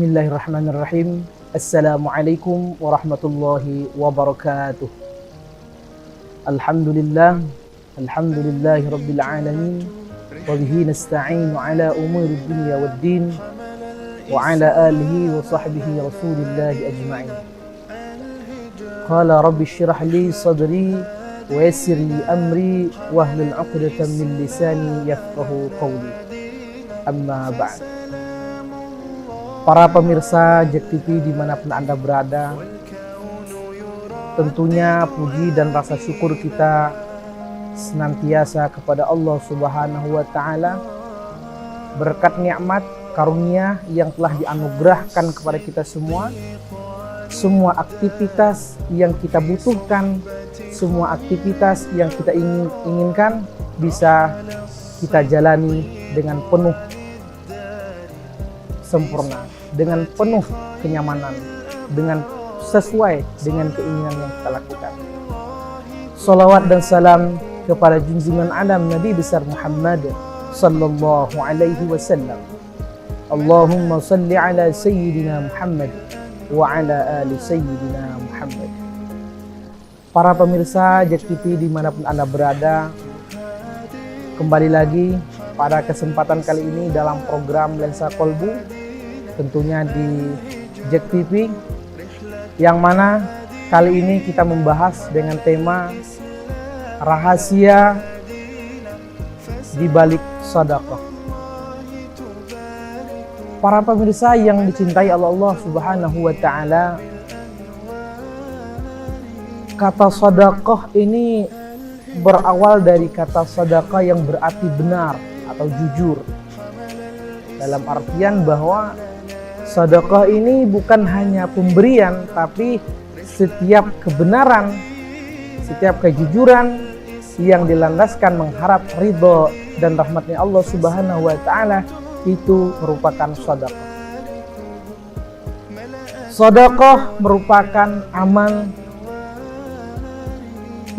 Bismillahirrahmanirrahim. Assalamualaikum warahmatullahi wabarakatuh. Alhamdulillahi rabbil alamin. Wa bihi nasta'inu ala umuri dunya waddin. Wa ala alihi wa sahbihi rasulillahi ajma'in. Qala rabbi syrah li sadri wa yassir li amri wahlul 'uqdatam min lisani yafqahu qawli. Amma ba'd. Para pemirsa JEK TV dimanapun Anda berada, tentunya puji dan rasa syukur kita senantiasa kepada Allah Subhanahu wa Ta'ala berkat nikmat karunia yang telah dianugerahkan kepada kita semua. Semua aktivitas yang kita butuhkan, semua aktivitas yang kita inginkan bisa kita jalani dengan penuh sempurna, dengan penuh kenyamanan, dengan sesuai dengan keinginan yang kita lakukan. Salawat dan salam kepada junjungan alam Nabi besar Muhammad sallallahu alaihi wasallam. Allahumma salli ala sayyidina Muhammad wa ala ali sayyidina Muhammad. Para pemirsa JEK TV dimanapun Anda berada, kembali lagi pada kesempatan kali ini dalam program Lensa Kolbu, tentunya di JEK TV, yang mana kali ini kita membahas dengan tema rahasia di balik sedekah. Para pemirsa yang dicintai Allah Subhanahu wa Ta'ala, kata sedekah ini berawal dari kata sedekah yang berarti benar atau jujur, dalam artian bahwa sedekah ini bukan hanya pemberian, tapi setiap kebenaran, setiap kejujuran yang dilandaskan mengharap ridho dan rahmatnya Allah Subhanahu wa Ta'ala, itu merupakan sedekah. Sedekah merupakan amal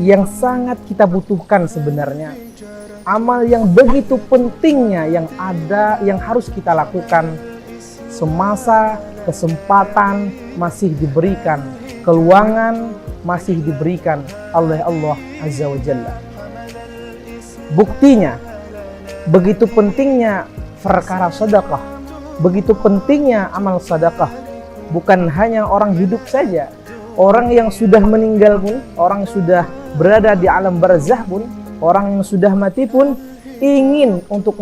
yang sangat kita butuhkan sebenarnya. Amal yang begitu pentingnya, yang harus kita lakukan semasa kesempatan masih diberikan, keluangan masih diberikan oleh Allah Azza wa Jalla. Buktinya, begitu pentingnya perkara sedekah, begitu pentingnya amal sedekah. Bukan hanya orang hidup saja, orang yang sudah meninggal pun, orang yang sudah berada di alam barzah pun, orang yang sudah mati pun ingin untuk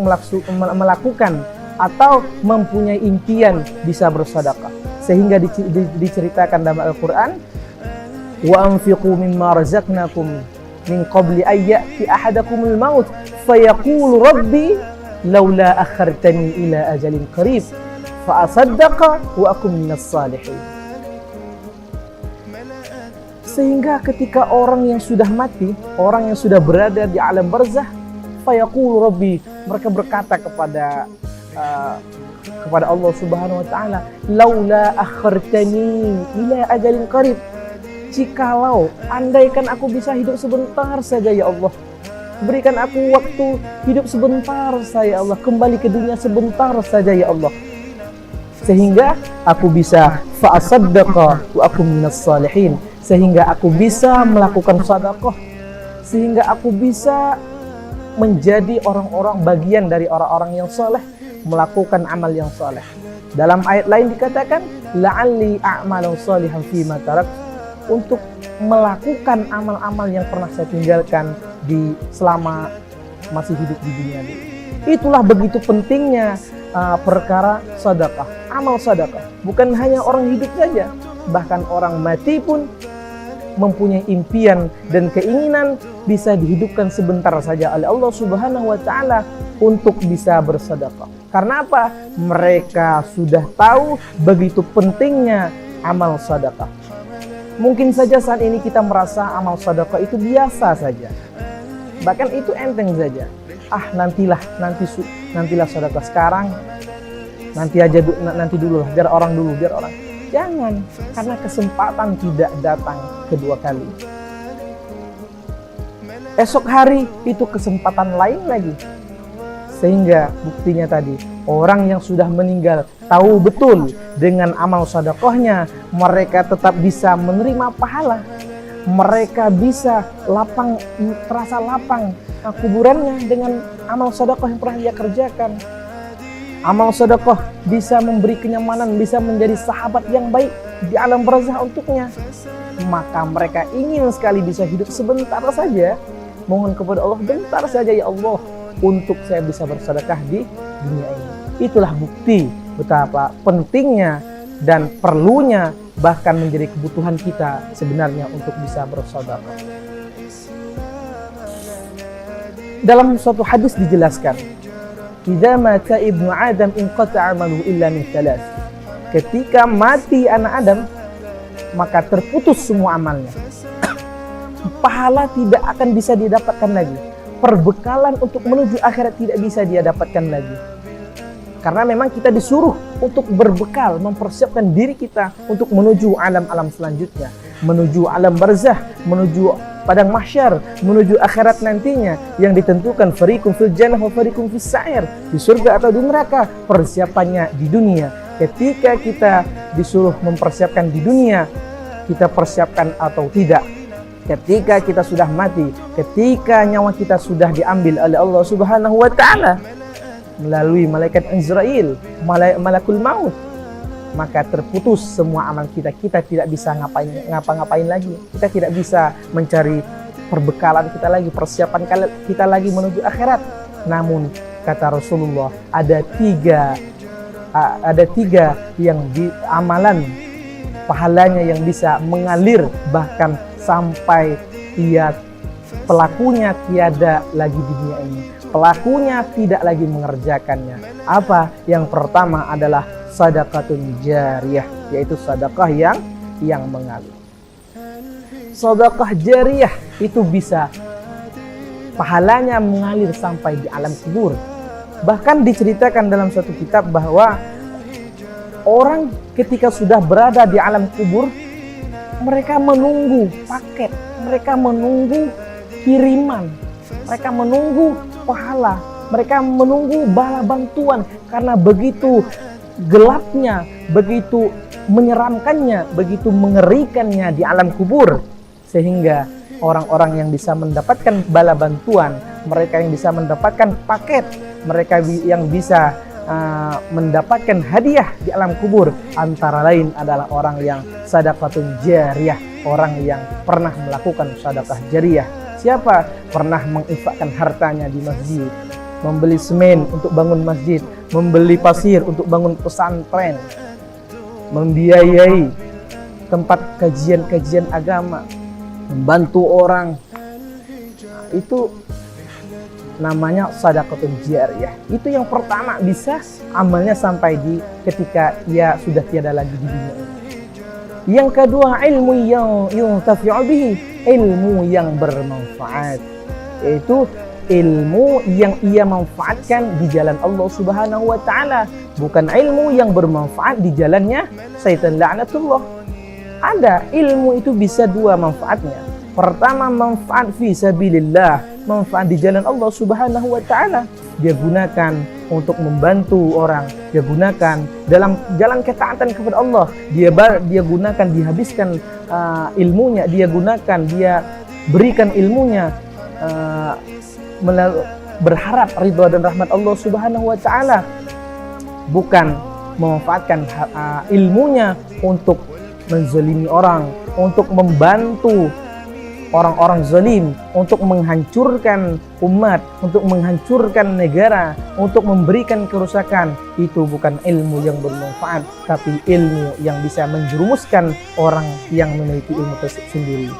melakukan atau mempunyai impian bisa bersedekah. Sehingga diceritakan dalam Al-Quran, wa anfiqu mimma razaqnakum min qabli an ya'ti ahadakumul maut fayaqulu rabbi laula akhartani ila ajalin qarib fa asaddaqa wa akum minas salihin. Sehingga ketika orang yang sudah mati, orang yang sudah berada di alam barzah, fayaqulu rabbi, mereka berkata kepada Allah Subhanahu wa Ta'ala, laula akhartani ila ajalin qarib, jikalau andaikan aku bisa hidup sebentar saja ya Allah, berikan aku waktu hidup sebentar saja ya Allah, kembali ke dunia sebentar saja ya Allah, sehingga aku bisa fa asaddaqa wa akum minas salihin, sehingga aku bisa melakukan sedekah, sehingga aku bisa menjadi orang-orang bagian dari orang-orang yang saleh, melakukan amal yang saleh. Dalam ayat lain dikatakan, la'alli a'malan salihan fima tarak, untuk melakukan amal-amal yang pernah saya tinggalkan selama masih hidup di dunia ini. Itulah begitu pentingnya perkara sedekah, amal sedekah. Bukan hanya orang hidup saja, bahkan orang mati pun mempunyai impian dan keinginan bisa dihidupkan sebentar saja oleh Allah Subhanahu wa Ta'ala untuk bisa bersedekah. Karena apa? Mereka sudah tahu begitu pentingnya amal sedekah. Mungkin saja saat ini kita merasa amal sedekah itu biasa saja, bahkan itu enteng saja. Nantilah sedekah sekarang, nanti dulu lah, biar orang. Jangan, karena kesempatan tidak datang kedua kali. Esok hari itu kesempatan lain lagi. Sehingga buktinya tadi, Orang yang sudah meninggal tahu betul dengan amal sedekahnya mereka tetap bisa menerima pahala. Mereka bisa terasa lapang kuburannya dengan amal sedekah yang pernah dia kerjakan. Amal sedekah bisa memberi kenyamanan, bisa menjadi sahabat yang baik di alam barzakh untuknya. Maka mereka ingin sekali bisa hidup sebentar saja, mohon kepada Allah, bentar saja ya Allah, untuk saya bisa bersedekah di dunia ini. Itulah bukti betapa pentingnya dan perlunya, bahkan menjadi kebutuhan kita sebenarnya untuk bisa bersedekah. Dalam suatu hadis dijelaskan, "Idza mata ibnu Adam inqata'a 'amaluhu illa min thalath." Ketika mati anak Adam, maka terputus semua amalnya. Pahala tidak akan bisa didapatkan lagi. Perbekalan untuk menuju akhirat tidak bisa dia dapatkan lagi. Karena memang kita disuruh untuk berbekal, mempersiapkan diri kita untuk menuju alam-alam selanjutnya, menuju alam barzakh, menuju padang mahsyar, menuju akhirat nantinya yang ditentukan fariqum fil jannah wa fariqum fis sa'ir, di surga atau di neraka. Persiapannya di dunia. Ketika kita disuruh mempersiapkan di dunia, kita persiapkan atau tidak. Ketika kita sudah mati, ketika nyawa kita sudah diambil oleh Allah Subhanahu wa taala melalui malaikat Azrail, malakul maut, maka terputus semua amal kita. Kita tidak bisa ngapa-ngapain lagi. Kita tidak bisa mencari perbekalan kita lagi, persiapan kita lagi menuju akhirat. Namun kata Rasulullah, ada tiga yang di amalan pahalanya yang bisa mengalir bahkan sampai pelakunya tiada lagi di dunia ini. Pelakunya tidak lagi mengerjakannya. Apa? Yang pertama adalah sedekahun jariyah, yaitu sedekah yang mengalir. Sedekah jariyah itu bisa pahalanya mengalir sampai di alam kubur. Bahkan diceritakan dalam suatu kitab bahwa orang ketika sudah berada di alam kubur, mereka menunggu paket, mereka menunggu kiriman, mereka menunggu pahala, mereka menunggu bala bantuan, karena begitu gelapnya, begitu menyeramkannya, begitu mengerikannya di alam kubur, sehingga orang-orang yang bisa mendapatkan bala bantuan, mereka yang bisa mendapatkan paket, mereka yang bisa mendapatkan hadiah di alam kubur, antara lain adalah orang yang sedekahun jariyah, orang yang pernah melakukan sedekah jariyah. Siapa? Pernah menginfakkan hartanya di masjid, membeli semen untuk bangun masjid, membeli pasir untuk bangun pesantren, membiayai tempat kajian-kajian agama, membantu orang. Itu namanya sedekahun jariyah. Itu yang pertama, bisa amalnya sampai di ketika ia sudah tiada lagi di dunia ini. Yang kedua, ilmu yang yuntafi'u bihi, ilmu yang bermanfaat, yaitu ilmu yang ia manfaatkan di jalan Allah Subhanahu wa taala, bukan ilmu yang bermanfaat di jalannya syaitan laknatullah. Ada ilmu itu bisa dua manfaatnya. Pertama, manfaat fi sabilillah, manfaat di jalan Allah Subhanahu wa taala. Dia gunakan untuk membantu orang, dia gunakan dalam jalan ketaatan kepada Allah, dia gunakan, dihabiskan ilmunya, dia gunakan, dia berikan ilmunya berharap ridha dan rahmat Allah Subhanahu wa taala, bukan memanfaatkan ilmunya untuk menzalimi orang, untuk membantu orang-orang zalim, untuk menghancurkan umat, untuk menghancurkan negara, untuk memberikan kerusakan. Itu bukan ilmu yang bermanfaat, tapi ilmu yang bisa menjerumuskan orang yang memiliki ilmu tersebut sendiri.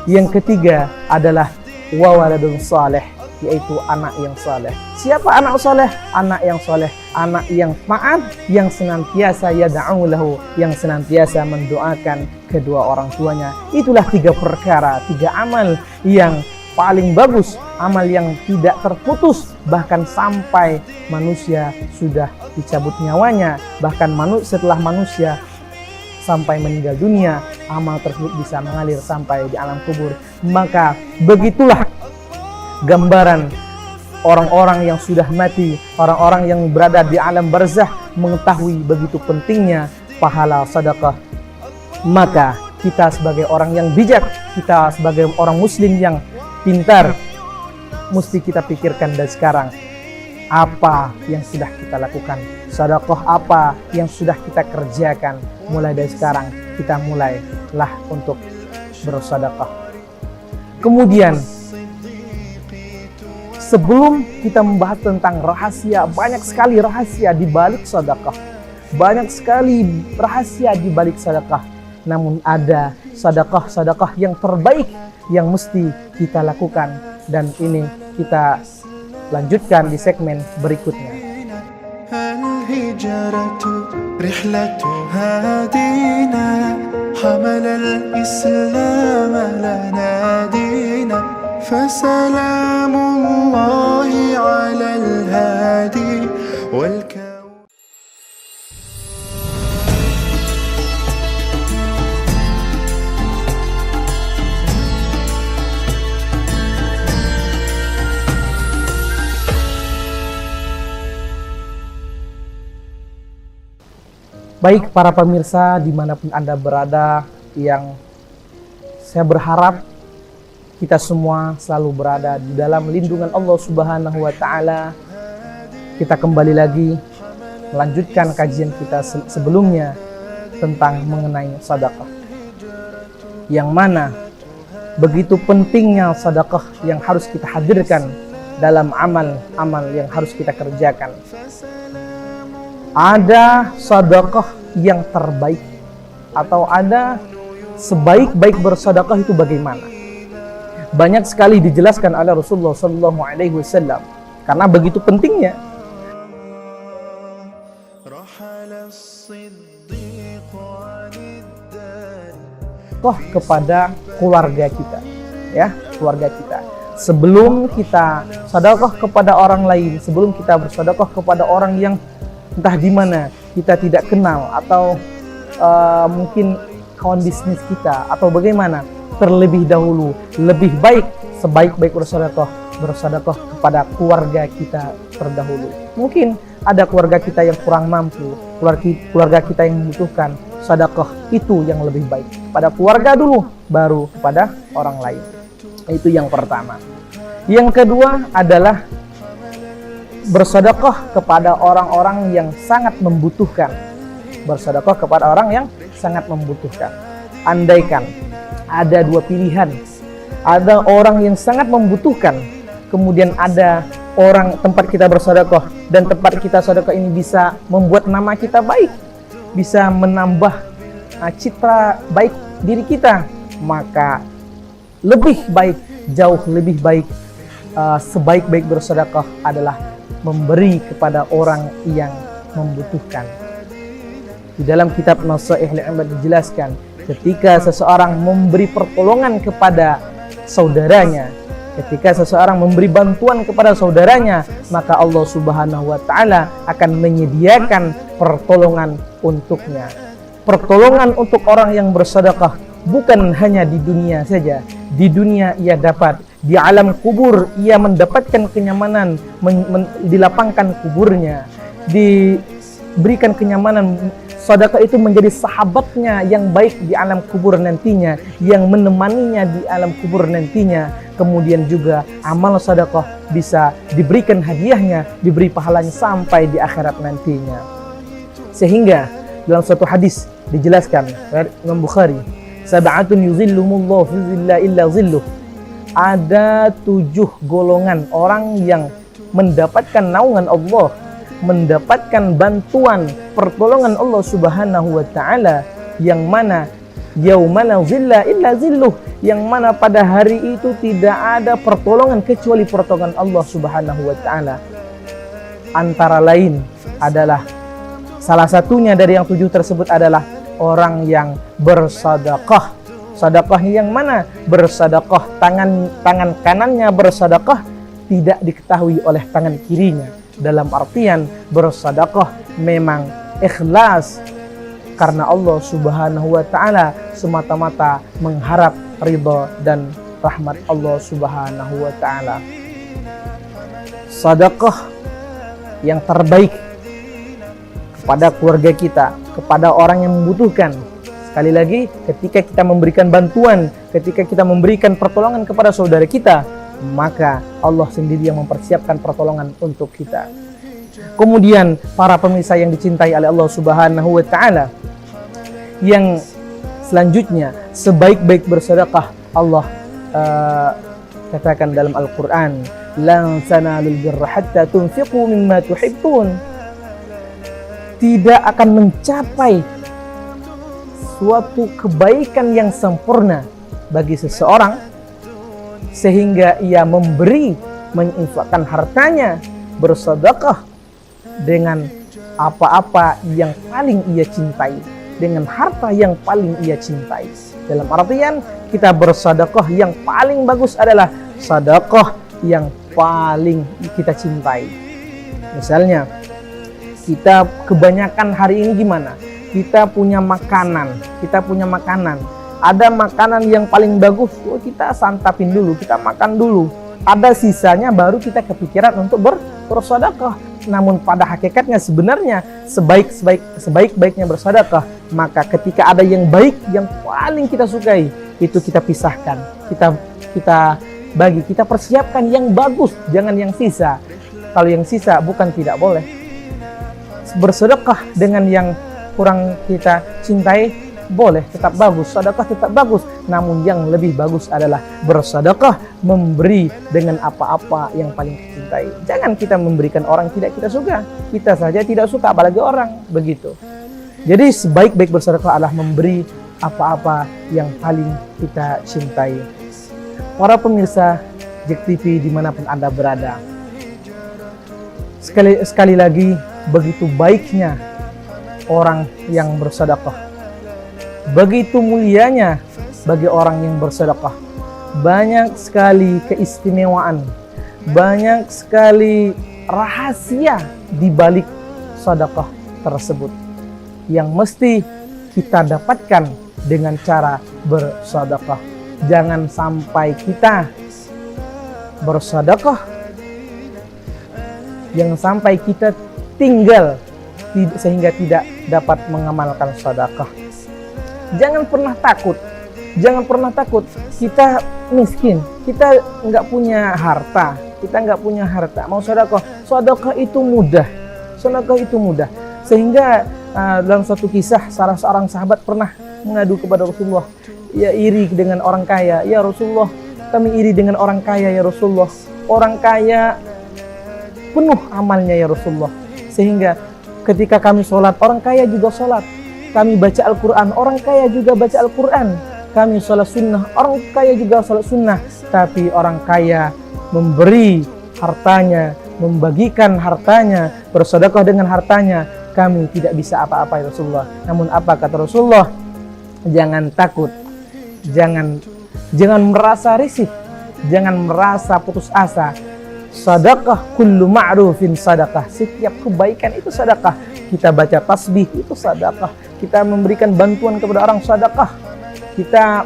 Yang ketiga adalah waladun saleh, yaitu anak yang saleh. Siapa anak saleh? Anak yang saleh, anak yang taat, yang senantiasa yad'u lahu, yang senantiasa mendoakan kedua orang tuanya. Itulah tiga perkara, tiga amal yang paling bagus, amal yang tidak terputus bahkan sampai manusia sudah dicabut nyawanya, bahkan setelah manusia sampai meninggal dunia, amal tersebut bisa mengalir sampai di alam kubur. Maka begitulah gambaran orang-orang yang sudah mati, orang-orang yang berada di alam barzah mengetahui begitu pentingnya pahala sedekah. Maka kita sebagai orang yang bijak, kita sebagai orang muslim yang pintar, mesti kita pikirkan dari sekarang apa yang sudah kita lakukan, sedekah apa yang sudah kita kerjakan. Mulai dari sekarang kita mulailah untuk bersedekah. Kemudian sebelum kita membahas tentang rahasia, banyak sekali rahasia di balik sedekah. Banyak sekali rahasia di balik sedekah. Namun ada sedekah-sedekah yang terbaik yang mesti kita lakukan. Dan ini kita lanjutkan di segmen berikutnya. فسلام الله على الهادي Baik para pemirsa dimanapun Anda berada, yang saya berharap kita semua selalu berada di dalam lindungan Allah Subhanahu wa Ta'ala. Kita kembali lagi melanjutkan kajian kita sebelumnya tentang mengenai sedekah, yang mana begitu pentingnya sedekah yang harus kita hadirkan dalam amal-amal yang harus kita kerjakan. Ada sedekah yang terbaik atau ada sebaik-baik bersedekah itu bagaimana? Banyak sekali dijelaskan oleh Rasulullah SAW karena begitu pentingnya. Kepada keluarga kita, ya, keluarga kita. Sebelum kita sedekah kepada orang lain, sebelum kita bersedekah kepada orang yang entah di mana kita tidak kenal atau mungkin kawan bisnis kita atau bagaimana, terlebih dahulu lebih baik sebaik-baik bersedekah kepada keluarga kita terdahulu. Mungkin ada keluarga kita yang kurang mampu, keluarga kita yang membutuhkan, sedekah itu yang lebih baik pada keluarga dulu, baru kepada orang lain. Itu yang pertama. Yang kedua adalah bersedekah kepada orang-orang yang sangat membutuhkan. Bersedekah kepada orang yang sangat membutuhkan. Andaikan ada dua pilihan, ada orang yang sangat membutuhkan, kemudian ada orang tempat kita bersedekah, dan tempat kita sedekah ini bisa membuat nama kita baik, bisa menambah citra baik diri kita, maka lebih baik, jauh lebih baik, sebaik-baik bersedekah adalah memberi kepada orang yang membutuhkan. Di dalam kitab Nasaihul Ibad dijelaskan, ketika seseorang memberi pertolongan kepada saudaranya, ketika seseorang memberi bantuan kepada saudaranya, maka Allah Subhanahu wa Ta'ala akan menyediakan pertolongan untuknya. Pertolongan untuk orang yang bersedekah bukan hanya di dunia saja. Di dunia ia dapat, di alam kubur ia mendapatkan kenyamanan, dilapangkan kuburnya, diberikan kenyamanan. Sedekah itu menjadi sahabatnya yang baik di alam kubur nantinya, yang menemaninya di alam kubur nantinya. Kemudian juga amal sedekah bisa diberikan hadiahnya, diberi pahalanya sampai di akhirat nantinya. Sehingga dalam satu hadis dijelaskan Imam Bukhari, sab'atun yuzillumullahu fi zillah illa zilluh. Ada 7 golongan orang yang mendapatkan naungan Allah, mendapatkan bantuan pertolongan Allah Subhanahu wa Ta'ala, yang mana yaumana zilla illa zilluh, yang mana pada hari itu tidak ada pertolongan kecuali pertolongan Allah Subhanahu wa Ta'ala. Antara lain adalah, salah satunya dari yang 7 tersebut adalah orang yang bersedekah. Sedekahnya yang mana? Bersedekah, tangan kanannya bersedekah tidak diketahui oleh tangan kirinya. Dalam artian bersedekah memang ikhlas karena Allah Subhanahu wa Ta'ala, semata-mata mengharap ridha dan rahmat Allah Subhanahu wa Ta'ala. bersedekah yang terbaik kepada keluarga kita, kepada orang yang membutuhkan. Sekali lagi, ketika kita memberikan bantuan, ketika kita memberikan pertolongan kepada saudara kita, maka Allah sendiri yang mempersiapkan pertolongan untuk kita. Kemudian para pemirsa yang dicintai oleh Allah Subhanahu wa taala, yang selanjutnya sebaik-baik bersedekah, Allah katakan dalam Al-Qur'an, lan tanalul birra hatta tunfiqu mimma tuhibbun. Tidak akan mencapai suatu kebaikan yang sempurna bagi seseorang sehingga ia memberi, menginfakkan hartanya, bersedekah dengan apa-apa yang paling ia cintai, dengan harta yang paling ia cintai. Dalam artian, kita bersedekah yang paling bagus adalah sedekah yang paling kita cintai. Misalnya, kita kebanyakan hari ini gimana? Kita punya makanan. Ada makanan yang paling bagus, kita santapin dulu, kita makan dulu. Ada sisanya baru kita kepikiran untuk bersedekah. Namun pada hakikatnya sebenarnya sebaik-baiknya bersedekah, maka ketika ada yang baik, yang paling kita sukai, itu kita pisahkan. Kita bagi, kita persiapkan yang bagus, jangan yang sisa. Kalau yang sisa bukan tidak boleh. Bersedekah dengan yang kurang kita cintai boleh, tetap bagus, sedekah tetap bagus. Namun yang lebih bagus adalah bersedekah, memberi dengan apa-apa yang paling kita cintai. Jangan kita memberikan orang tidak kita suka. Kita saja tidak suka, apalagi orang, begitu. Jadi sebaik-baik bersedekah adalah memberi apa-apa yang paling kita cintai. Para pemirsa JEK TV dimanapun Anda berada, sekali lagi, begitu baiknya orang yang bersedekah, begitu mulianya bagi orang yang bersedekah. Banyak sekali keistimewaan, banyak sekali rahasia di balik sedekah tersebut yang mesti kita dapatkan dengan cara bersedekah. Jangan sampai kita bersedekah, jangan sampai kita tinggal sehingga tidak dapat mengamalkan sedekah. Jangan pernah takut kita miskin, kita nggak punya harta, mau sedekah itu mudah, sehingga dalam suatu kisah salah seorang sahabat pernah mengadu kepada Rasulullah, ya iri dengan orang kaya, ya Rasulullah, kami iri dengan orang kaya ya Rasulullah, orang kaya penuh amalnya ya Rasulullah, sehingga ketika kami sholat, orang kaya juga sholat, kami baca Al-Quran, orang kaya juga baca Al-Quran, kami sholat sunnah, orang kaya juga sholat sunnah, tapi orang kaya memberi hartanya, membagikan hartanya, bersedekah dengan hartanya, kami tidak bisa apa-apa ya Rasulullah. Namun apa kata Rasulullah? Jangan takut, jangan merasa risih, jangan merasa putus asa. Sedekah kullu ma'rufin sedekah, setiap kebaikan itu sedekah. Kita baca tasbih itu sedekah, kita memberikan bantuan kepada orang sedekah, kita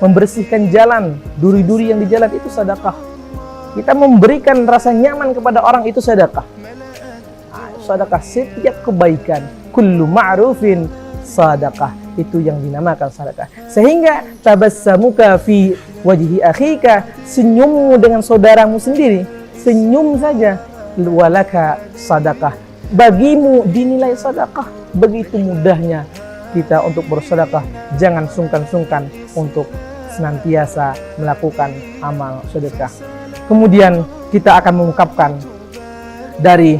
membersihkan jalan, duri-duri yang di jalan itu sedekah, kita memberikan rasa nyaman kepada orang itu sedekah. Sedekah setiap kebaikan, kullu ma'rufin sedekah, itu yang dinamakan sedekah. Sehingga tabassamuka fi wajhi akhika, senyummu dengan saudaramu sendiri, senyum saja, walaka sedekah, bagimu dinilai sedekah. Begitu mudahnya kita untuk bersedekah. Jangan sungkan-sungkan untuk senantiasa melakukan amal sedekah. Kemudian kita akan mengungkapkan dari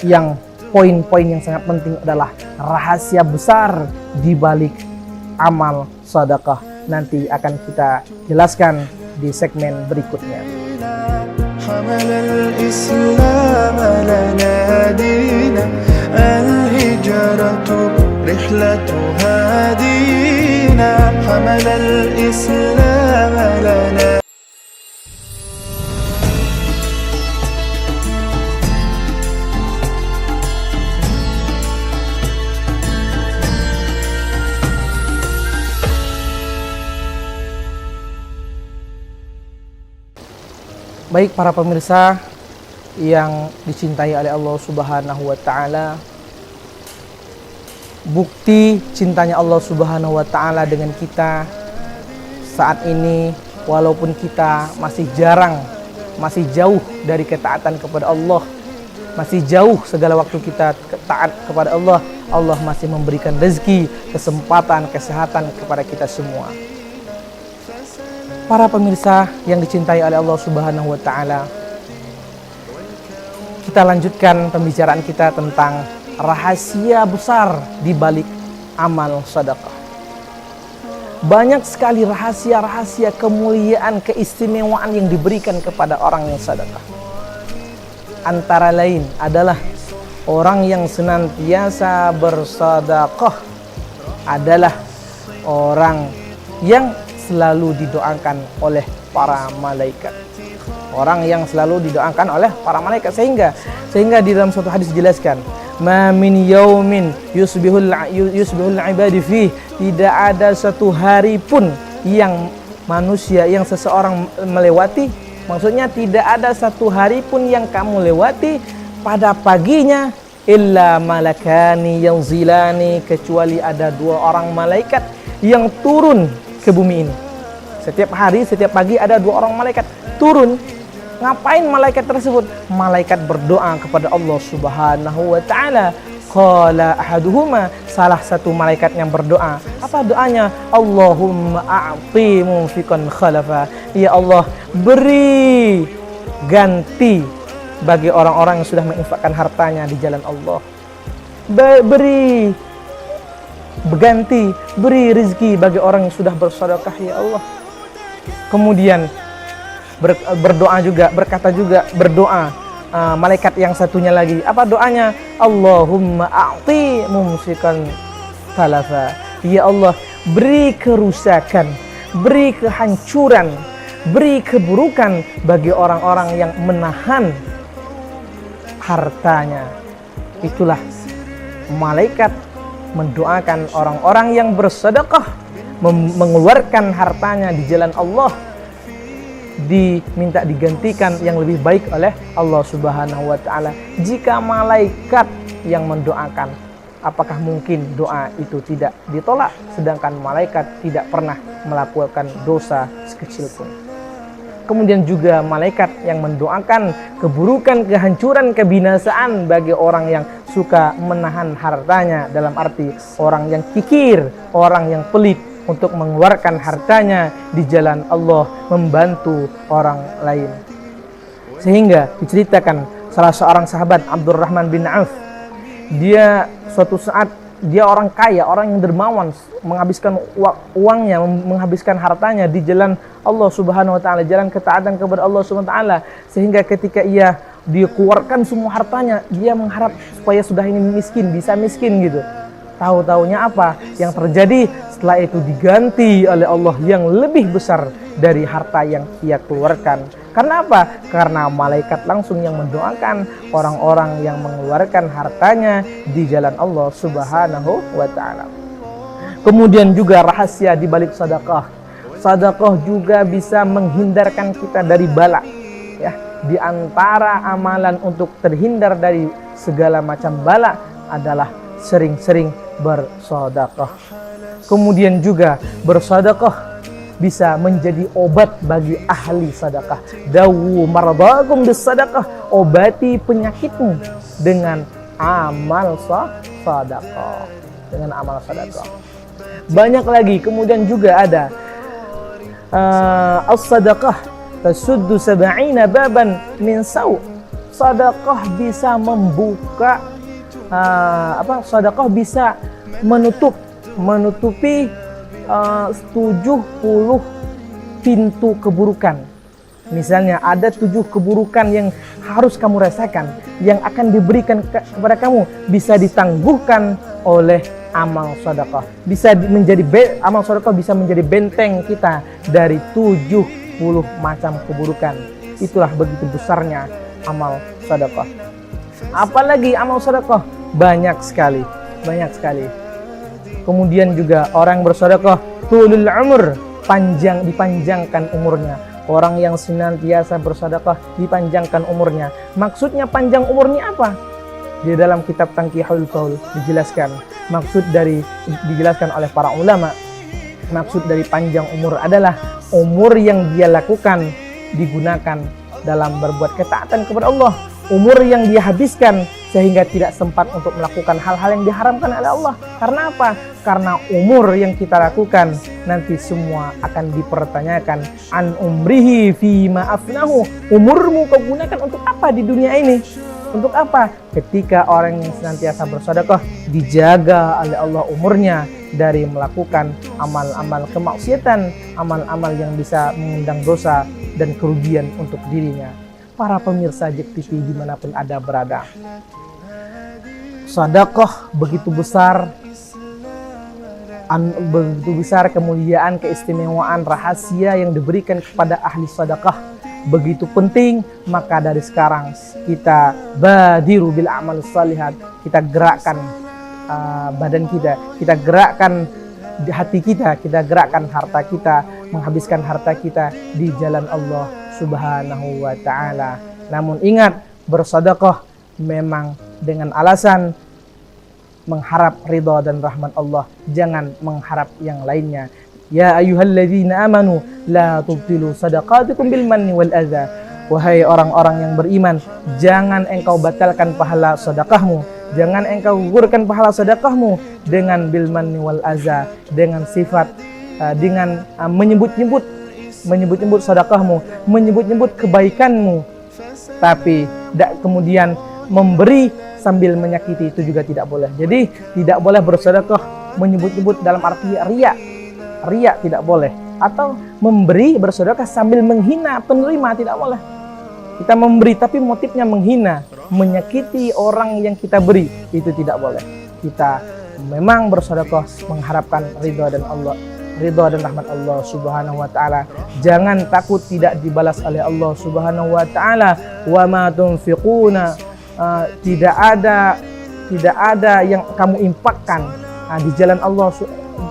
yang poin-poin yang sangat penting adalah rahasia besar di balik amal sedekah. Nanti akan kita jelaskan di segmen berikutnya. حمل الإسلام لنا دينا الهجرة رحلة هادينا حمل الإسلام لنا. Baik para pemirsa yang dicintai oleh Allah Subhanahu wa taala, bukti cintanya Allah Subhanahu wa taala dengan kita saat ini, walaupun kita masih jarang, masih jauh dari ketaatan kepada Allah, masih jauh segala waktu kita taat kepada Allah, Allah masih memberikan rezeki, kesempatan, kesehatan kepada kita semua. Para pemirsa yang dicintai oleh Allah Subhanahu wa taala, kita lanjutkan pembicaraan kita tentang rahasia besar di balik amal sedekah. Banyak sekali rahasia-rahasia kemuliaan, keistimewaan yang diberikan kepada orang yang sedekah. Antara lain adalah orang yang senantiasa bersedekah adalah orang yang selalu didoakan oleh para malaikat. Orang yang selalu didoakan oleh para malaikat, sehingga di dalam suatu hadis dijelaskan, ma min yaumin yusbihul ibadi fi, tidak ada satu hari pun yang manusia, yang seseorang melewati, maksudnya tidak ada satu hari pun yang kamu lewati pada paginya illa malakani yanzilani, kecuali ada dua orang malaikat yang turun ke bumi ini. Setiap hari, setiap pagi ada dua orang malaikat turun. Ngapain malaikat tersebut? Malaikat berdoa kepada Allah Subhanahu wa taala. Qala ahaduhuma, salah satu malaikat yang berdoa. Apa doanya? Allahumma a'ti munfiqan khalafa. Ya Allah, beri ganti bagi orang-orang yang sudah menginfakkan hartanya di jalan Allah. Beri berganti, beri rezeki bagi orang yang sudah bersedekah ya Allah. Kemudian berdoa juga, berdoa malaikat yang satunya lagi. Apa doanya? Allahumma a'ti mumsikan talafa. Ya Allah, beri kerusakan, beri kehancuran, beri keburukan bagi orang-orang yang menahan hartanya. Itulah malaikat mendoakan orang-orang yang bersedekah, mengeluarkan hartanya di jalan Allah, diminta digantikan yang lebih baik oleh Allah Subhanahu wa taala. Jika malaikat yang mendoakan, apakah mungkin doa itu tidak ditolak, sedangkan malaikat tidak pernah melakukan dosa sekecil pun. Kemudian juga malaikat yang mendoakan keburukan, kehancuran, kebinasaan bagi orang yang suka menahan hartanya, dalam arti orang yang kikir, orang yang pelit untuk mengeluarkan hartanya di jalan Allah, membantu orang lain. Sehingga diceritakan salah seorang sahabat, Abdurrahman bin Auf, dia suatu saat, dia orang kaya, orang yang dermawan, menghabiskan uangnya, menghabiskan hartanya di jalan Allah Subhanahu wa taala, jalan ketaatan kepada Allah Subhanahu wa taala, sehingga ketika dia keluarkan semua hartanya, dia mengharap supaya sudah ini miskin, bisa miskin gitu. Tahu-taunya apa yang terjadi? Setelah itu diganti oleh Allah yang lebih besar dari harta yang ia keluarkan. Karena apa? Karena malaikat langsung yang mendoakan orang-orang yang mengeluarkan hartanya di jalan Allah Subhanahu wa taala. Kemudian juga rahasia di balik sedekah. Sedekah juga bisa menghindarkan kita dari bala. Ya, di antara amalan untuk terhindar dari segala macam bala adalah sering-sering bersedekah. Kemudian juga bersedekah bisa menjadi obat bagi ahli sedekah. Dawu maradakum bisedekah, obati penyakitmu dengan amal sedekah. Dengan amal sedekah. Banyak lagi. Kemudian juga ada as-sadaqah tasuddu 70 baban min saw. Sedekah bisa membuka sedekah bisa menutupi 70 pintu keburukan. Misalnya ada 7 keburukan yang harus kamu rasakan, yang akan diberikan kepada kamu, bisa ditangguhkan oleh amal sedekah. Amal sedekah bisa menjadi benteng kita dari 70 macam keburukan. Itulah begitu besarnya amal sedekah. Apalagi amal sedekah banyak sekali. Kemudian juga orang bersedekah tulul umur, dipanjangkan umurnya. Orang yang senantiasa bersedekah dipanjangkan umurnya. Maksudnya panjang umurnya apa? Di dalam kitab Tanqihul Qaul dijelaskan. Dijelaskan oleh para ulama. Maksud dari panjang umur adalah umur yang dia lakukan digunakan dalam berbuat ketaatan kepada Allah. Umur yang dia habiskan sehingga tidak sempat untuk melakukan hal-hal yang diharamkan oleh Allah. Karena apa? Karena umur yang kita lakukan nanti semua akan dipertanyakan. An umrihi fima afnahu. Umurmu kau gunakan untuk apa di dunia ini? Untuk apa? Ketika orang yang senantiasa bersedekah dijaga oleh Allah umurnya dari melakukan amal-amal kemaksiatan, amal-amal yang bisa mengundang dosa dan kerugian untuk dirinya. Para pemirsa JEK TV dimanapun Anda berada, sedekah begitu besar kemuliaan, keistimewaan, rahasia yang diberikan kepada ahli sedekah begitu penting. Maka dari sekarang kita badiru bil amal shalihat, kita gerakkan badan kita gerakkan hati kita gerakkan harta kita, menghabiskan harta kita di jalan Allah Subhanahu wa ta'ala. Namun ingat, bersedekah memang dengan alasan mengharap ridha dan rahmat Allah, jangan mengharap yang lainnya. Ya ayyuhalladzina amanu la tubtilu sadaqatikum bil manni wal adza. Wahai orang-orang yang beriman, jangan engkau batalkan pahala sedekahmu, jangan engkau gugurkan pahala sedekahmu dengan bil manni wal adza, dengan sifat dengan menyebut-nyebut sedekahmu, menyebut-nyebut kebaikanmu, tapi kemudian memberi sambil menyakiti, itu juga tidak boleh. Jadi tidak boleh bersedekah menyebut-nyebut dalam arti riya tidak boleh, atau memberi bersedekah sambil menghina penerima, tidak boleh. Kita memberi tapi motifnya menghina, menyakiti orang yang kita beri, itu tidak boleh. Kita memang bersedekah mengharapkan ridha dan rahmat Allah Subhanahu wa ta'ala. Jangan takut tidak dibalas oleh Allah Subhanahu wa ta'ala. Wa ma tunfiquna, tidak ada yang kamu infakkan di jalan Allah,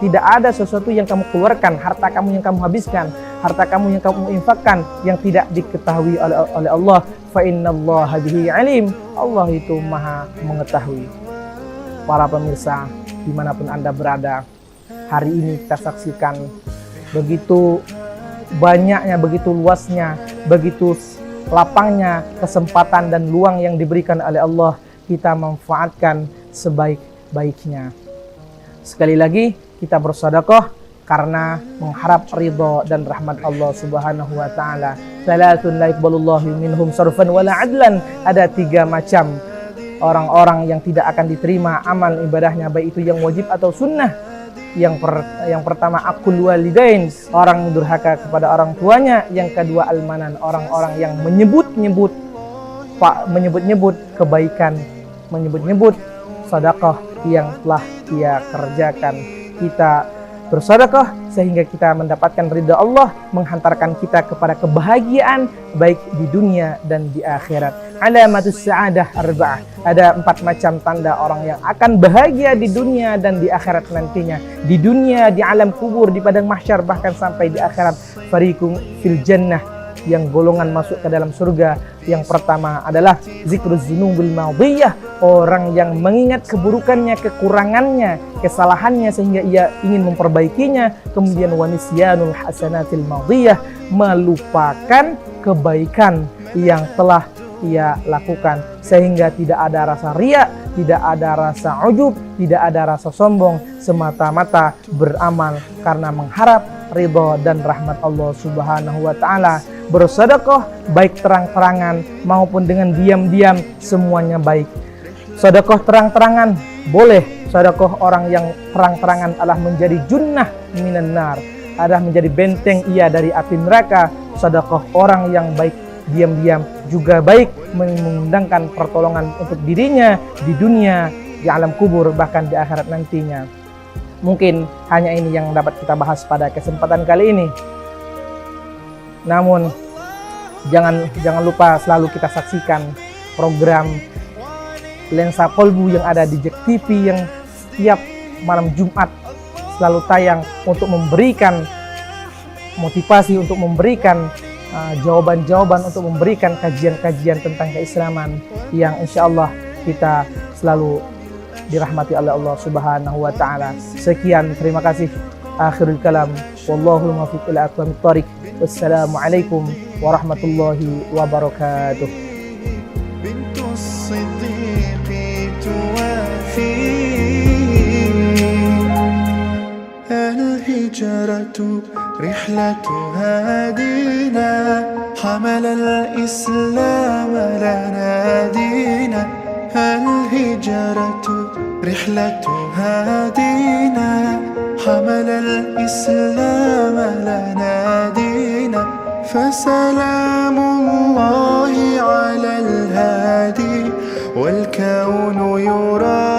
tidak ada sesuatu yang kamu keluarkan, harta kamu yang kamu habiskan, harta kamu yang kamu infakkan yang tidak diketahui oleh Allah. Fa innallaha bihi alim, Allah itu maha mengetahui. Para pemirsa dimanapun Anda berada, hari ini kita saksikan begitu banyaknya, begitu luasnya, begitu lapangnya kesempatan dan luang yang diberikan oleh Allah. Kita manfaatkan sebaik-baiknya. Sekali lagi, kita bersedekah karena mengharap ridha dan rahmat Allah Subhanahu wa ta'ala. Salatun la yaqbalullahu minhum sarfan wala adlan. Ada 3 macam orang-orang yang tidak akan diterima amal ibadahnya, baik itu yang wajib atau sunnah. Yang pertama akul walidain, orang durhaka kepada orang tuanya. Yang kedua almanan, orang-orang yang menyebut-nyebut kebaikan, menyebut-nyebut sedekah yang telah ia kerjakan. Kita bersedekah sehingga kita mendapatkan ridha Allah, menghantarkan kita kepada kebahagiaan baik di dunia dan di akhirat. Alamatus sa'adah arba'ah. Ada 4 macam tanda orang yang akan bahagia di dunia dan di akhirat nantinya. Di dunia, di alam kubur, di padang mahsyar, bahkan sampai di akhirat. Fariqum fil jannah, yang golongan masuk ke dalam surga. Yang pertama adalah zikruz dzunubil madhiyah, orang yang mengingat keburukannya, kekurangannya, kesalahannya sehingga ia ingin memperbaikinya. Kemudian wanisyanul hasanatil madhiyah, melupakan kebaikan yang telah ia lakukan sehingga tidak ada rasa riya, tidak ada rasa ujub, tidak ada rasa sombong, semata-mata beramal karena mengharap ridha dan rahmat Allah Subhanahu wa ta'ala. Bersedekah baik terang-terangan maupun dengan diam-diam, semuanya baik. Sedekah terang-terangan boleh. Sedekah orang yang terang-terangan adalah menjadi junnah minan nar, adalah menjadi benteng ia dari api neraka. Sedekah orang yang baik diam-diam juga baik, mengundangkan pertolongan untuk dirinya di dunia, di alam kubur, bahkan di akhirat nantinya. Mungkin hanya ini yang dapat kita bahas pada kesempatan kali ini. Namun jangan lupa selalu kita saksikan program Lensa Kolbu yang ada di JEK TV yang setiap malam Jumat selalu tayang untuk memberikan motivasi, untuk memberikan jawaban-jawaban untuk memberikan kajian-kajian tentang keislaman yang insya Allah kita selalu dirahmati oleh Allah Subhanahu wa taala. Sekian, terima kasih. Akhirul kalam, wallahul muwaffiq ila aqwamit thoriq. Wassalamualaikum warahmatullahi wabarakatuh. بنت الصديق توافي الهجرة رحلة هادينا حمل الإسلام لنا دينا الهجرة رحلة هادينا حمل الإسلام لنا دينا فسلام الله على الهادي والكون يرى